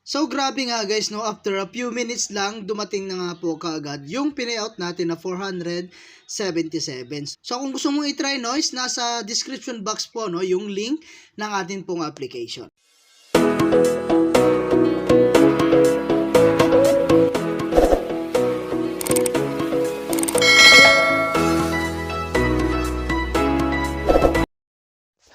So grabe nga guys, no, after a few minutes lang, dumating na nga po kaagad yung pinayout natin na 477. So kung gusto mong i-try, no, is nasa description box po, no, yung link ng atin pong application.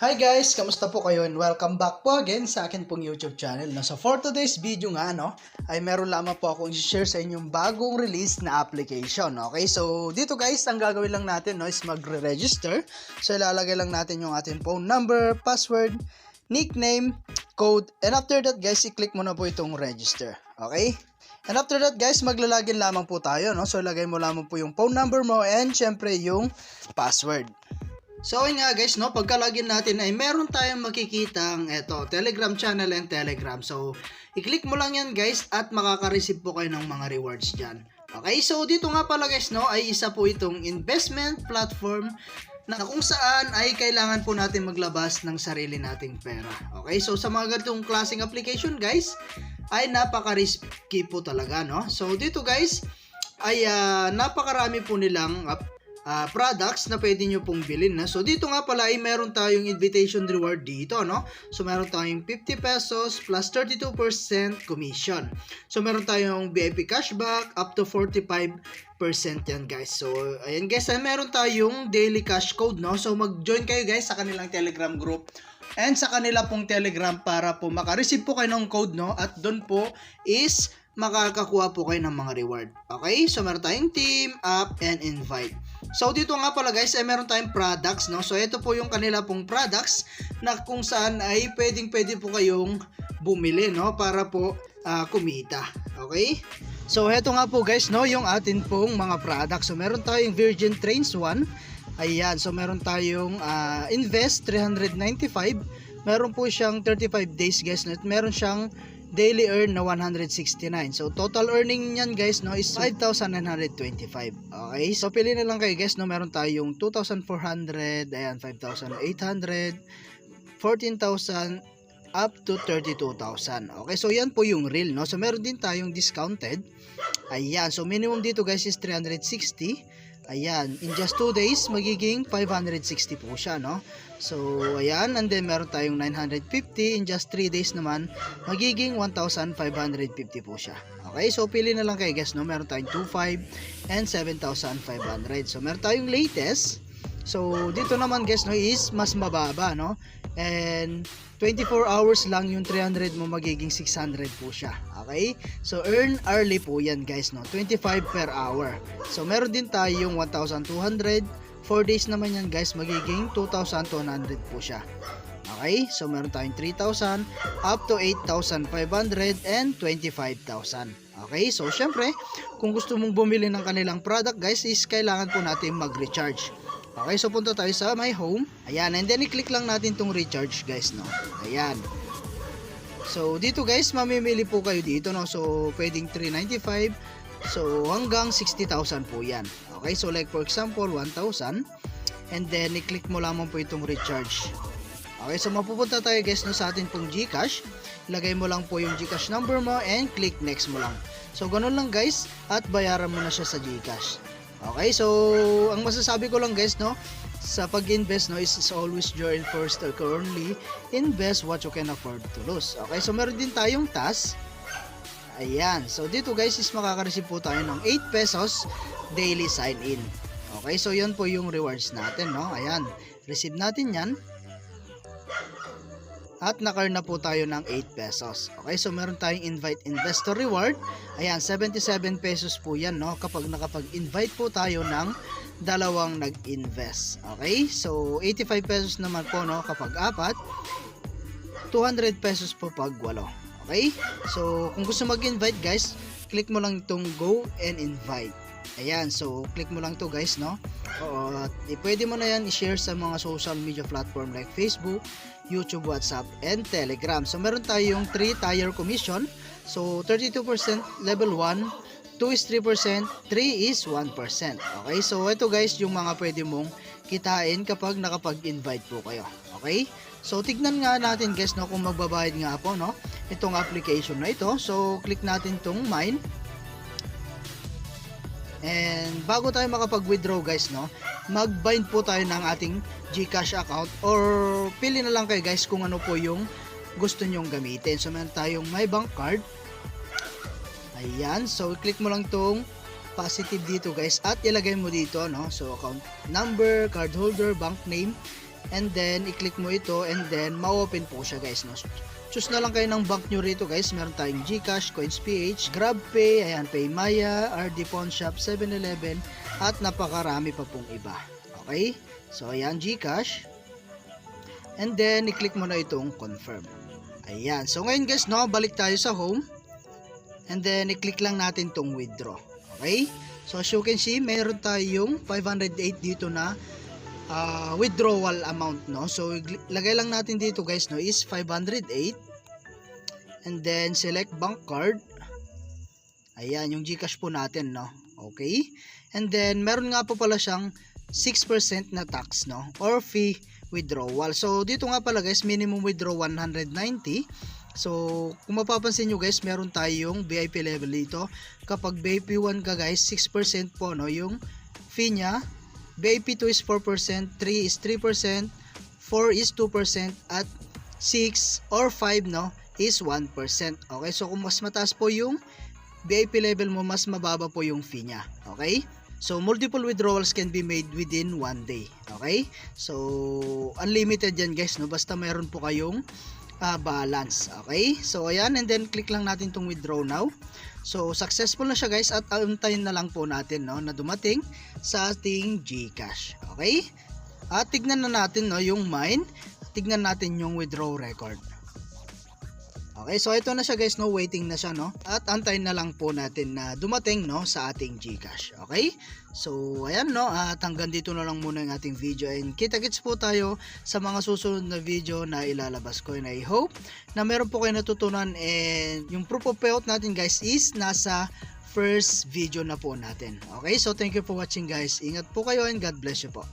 Hi guys! Kamusta po kayo and welcome back po again sa akin pong YouTube channel. So for today's video nga, no, ay meron lamang po akong i-share sa inyong bagong release na application. Okay, so dito guys, ang gagawin lang natin, no, is magre-register. So ilalagay lang natin yung ating phone number, password, nickname, code, and after that guys, i-click mo na po itong register. Okay? And after that guys, maglalagin lamang po tayo, no? So ilagay mo lamang po yung phone number mo and syempre yung password. So ayun nga guys, no, pagka-login natin ay meron tayong makikitang Telegram channel and Telegram. So i-click mo lang yan guys at makaka-receive po kayo ng mga rewards dyan. Okay, so dito nga pala guys, no, ay isa po itong investment platform na kung saan ay kailangan po natin maglabas ng sarili nating pera. Okay, so sa mga ganitong klaseng application guys, ay napaka-risky po talaga, no. So dito guys, ay napakarami po nilang products na pwede nyo pong bilhin na. So dito nga pala ay meron tayong invitation reward dito, no? So meron tayong 50 pesos plus 32% commission. So meron tayong VIP cashback up to 45% yan guys. So ayan guys, meron tayong daily cash code, no? So mag-join kayo guys sa kanilang Telegram group and sa kanila pong Telegram para po maka-receive po kayo ng code, no? At doon po is makakakuha po kayo ng mga reward. Okay? So meron tayong team, app, and invite. So dito nga pala guys, ay meron tayong products, no? So ito po yung kanila pong products na kung saan ay pwedeng-pwede po kayong bumili, no? Para po kumita. Okay? So ito nga po guys, no, yung atin pong mga products. So meron tayong Virgin Trains 1. Ayan, so meron tayong Invest 395. Meron po siyang 35 days guys, no? Meron siyang daily earn na 169. So total earning niyan guys, no, is 5,925. Okay? So pili na lang kayo guys, no. Meron tayong 2,400, ayan, 5,800, 14,000 up to 32,000. Okay? So yan po yung real, no. So meron din tayong discounted. Ayan, so minimum dito guys is 360. Ayan, in just 2 days magiging 560 po siya, no. So ayan, and then meron tayong 950, in just 3 days naman magiging 1,550 po siya. Okay, so pili na lang kayo guys, no. Meron tayong 2,500 and 7,500. So meron tayong latest. So dito naman guys, no, is mas mababa, no. And 24 hours lang yung 300 mo, magiging 600 po siya. Okay? So earn early po yan guys, no. 25 per hour. So meron din tayong 1,200. 4 days naman yan guys, magiging 2,200 po siya. Okay? So meron tayong 3,000 up to 8,500 and 25,000. Okay? So syempre, kung gusto mong bumili ng kanilang product guys, is kailangan po natin mag-recharge. Okay, so punta tayo sa my home. Ayan, and then i-click lang natin tong recharge guys, no. Ayan. So dito guys, mamimili po kayo dito, no. So pwedeng 395. So hanggang 60,000 po yan. Okay, so like for example 1,000. And then i-click mo lamang po itong recharge. Okay, so mapupunta tayo guys, no, sa atin pong GCash. Ilagay mo lang po yung GCash number mo and click next mo lang. So ganun lang guys, at bayaran mo na siya sa GCash. Okay, so ang masasabi ko lang guys, no, sa pag-invest, no, is always join first or currently invest what you can afford to lose. Okay, so meron din tayong task. Ayan, so dito guys is makaka-receive po tayo ng 8 pesos daily sign in. Okay, so yun po yung rewards natin, no. Ayan, receive natin yan. At naka-earn na po tayo ng 8 pesos. Okay, so meron tayong invite investor reward. Ayan, 77 pesos po yan, no, kapag nakapag-invite po tayo ng dalawang nag-invest. Okay, so 85 pesos naman po, no, kapag apat. 200 pesos po pag walo. Okay, so kung gusto mag-invite guys, click mo lang itong go and invite. Ayan, so click mo lang to guys, no. At pwede mo na yan i-share sa mga social media platform like Facebook, YouTube, WhatsApp, and Telegram. So meron tayong 3-tier commission. So 32% level 1, 2 is 3%, 3 is 1%. Okay, so ito guys yung mga pwede mong kitain kapag nakapag-invite po kayo. Okay, So tignan nga natin guys no kung magbabayad nga po no itong application na ito. So click natin tong mine. And bago tayo makapag-withdraw guys no, mag-bind po tayo ng ating GCash account or pili na lang kayo guys kung ano po yung gusto nyong gamitin. So meron tayong my bank card. Ayan, so click mo lang tong positive dito guys at ilagay mo dito no. So account number, card holder, bank name, and then i-click mo ito and then ma-open po siya guys no. Choose na lang kayo ng bank nyo rito guys. Meron tayong GCash, CoinsPH, GrabPay, ayan, PayMaya, RD Pawn Shop, 7-Eleven, at napakarami pa pong iba. Okay? So ayan, GCash. And then i-click mo na itong confirm. Ayan. So ngayon guys no, balik tayo sa home. And then i-click lang natin tong withdraw. Okay? So as you can see, meron tayong 508 dito na withdrawal amount no. So lagay lang natin dito guys no is 508 and then select bank card. Ayan yung GCash po natin no. Okay? And then meron nga po pala siyang 6% na tax no or fee withdrawal. So dito nga pala guys minimum withdraw 190. So kung mapapansin nyo guys meron tayong VIP level dito. Kapag VIP 1 ka guys 6% po no yung fee nya. VIP 2 is 4%, 3 is 3%, 4 is 2%, at 6 or 5 no is 1%. Okay, so kung mas mataas po yung VIP level mo, mas mababa po yung fee nya. Okay, so multiple withdrawals can be made within 1 day. Okay, so unlimited yan guys no, basta meron po kayong balance. Okay, so ayan, and then click lang natin tong withdraw now. So successful na siya guys at antayin na lang po natin no na dumating sa ating GCash. Okay? At tignan na natin no yung mine, tignan natin yung withdraw record. Okay, so ito na siya guys no, waiting na siya no. At antayin na lang po natin na dumating no sa ating GCash. Okay? So ayan no, at hanggang dito na lang muna yung ating video and kita-kits po tayo sa mga susunod na video na ilalabas ko, and I hope na meron po kayo natutunan, and yung proof of payout natin guys is nasa first video na po natin. Okay? So thank you for watching guys. Ingat po kayo and God bless you po.